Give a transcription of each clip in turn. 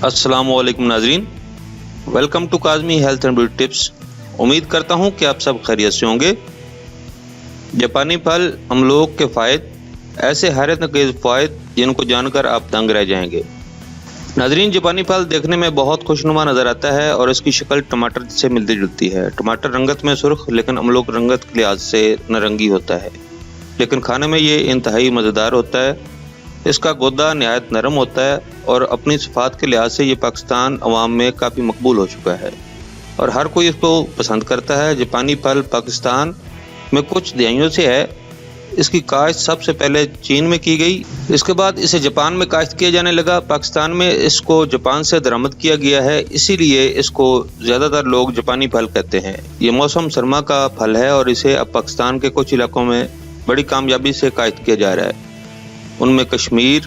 अस्सलाम वालेकुम नाजरीन, welcome to Kazmi health and beauty tips. उम्मीद करता हूँ कि आप सब खैरियत से होंगे। जापानी फल हम लोगों के फ़ायदे, ऐसे हैरत अंगेज़ फ़ायदे जिनको जानकर आप दंग रह जाएंगे। नाजरीन, जापानी फल देखने में बहुत खुशनुमा नज़र आता है और इसकी शक्ल टमाटर से मिलती जुलती है। टमाटर रंगत में सुर्ख लेकिन अमलोक रंगत के लिहाज से नारंगी होता है, लेकिन खाने में ये इंतहाई मज़ेदार होता है। इसका गुद्दा नहायत नरम होता है और अपनी सिफात के लिहाज से ये पाकिस्तान अवाम में काफ़ी मकबूल हो चुका है और हर कोई इसको पसंद करता है। जापानी फल पाकिस्तान में कुछ दहाइयों से है। इसकी काश्त सबसे पहले चीन में की गई, इसके बाद इसे जापान में काश्त किया जाने लगा। पाकिस्तान में इसको जापान से दरामद किया गया है, इसीलिए इसको ज़्यादातर लोग जापानी फल कहते हैं। ये मौसम सरमा का फल है और इसे अब पाकिस्तान के कुछ इलाकों में बड़ी कामयाबी से काश्त किया जा रहा है। उनमें कश्मीर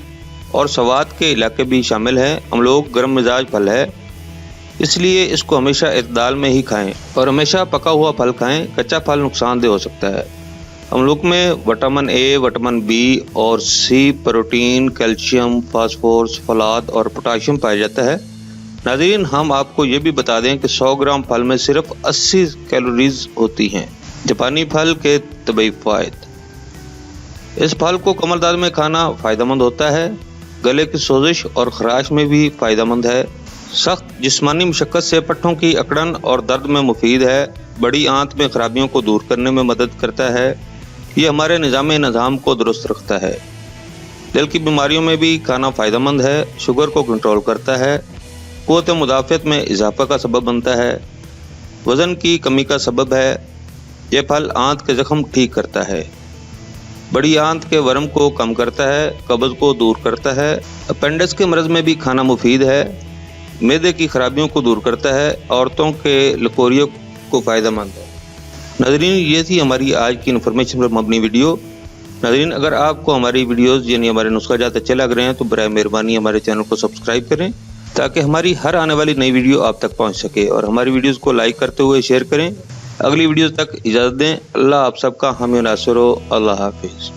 और सवात के इलाके भी शामिल हैं। हम लोग गर्म मिजाज फल है, इसलिए इसको हमेशा इतदाल में ही खाएं और हमेशा पका हुआ फल खाएं। कच्चा फल नुकसानदेह हो सकता है। हम लोग में विटामिन ए, विटामिन बी और सी, प्रोटीन, कैल्शियम, फास्फोरस, फलाद और पोटाशियम पाया जाता है। नाज़रीन, हम आपको ये भी बता दें कि 100 ग्राम फल में सिर्फ 80 कैलोरीज होती हैं। जापानी फल के तबई फ़ायदे, इस फल को कमर दर्द में खाना फ़ायदेमंद होता है। गले की सोजिश और खराश में भी फ़ायदेमंद है। सख्त जिस्मानी मशक्क़त से पट्टों की अकड़न और दर्द में मुफीद है। बड़ी आंत में खराबियों को दूर करने में मदद करता है। ये हमारे निज़ाम को दुरुस्त रखता है। दिल की बीमारियों में भी खाना फ़ायदेमंद है। शुगर को कंट्रोल करता है। क़ुव्वत मुदाफ़त में इजाफा का सबब बनता है। वज़न की कमी का सबब है। यह फल आंत के ज़ख्म ठीक करता है। बड़ी आंत के वर्म को कम करता है। कब्ज़ को दूर करता है। अपेंडिक्स के मर्ज़ में भी खाना मुफीद है। मैदे की खराबियों को दूर करता है। औरतों के लकोरियों को फ़ायदेमंद है। नाज़रीन, ये थी हमारी आज की इन्फॉर्मेशन पर मबनी वीडियो। नाज़रीन, अगर आपको हमारी वीडियोज़ यानी हमारे नुस्खा जात अच्छे लग रहे हैं तो बराए मेहरबानी हमारे चैनल को सब्सक्राइब करें ताकि हमारी हर आने वाली नई वीडियो आप तक पहुँच सके, और हमारी वीडियोज़ को लाइक करते हुए शेयर करें। अगली वीडियो तक इजाज़त दें। अल्लाह आप सबका हामी नासिर हो। अल्लाह हाफिज़।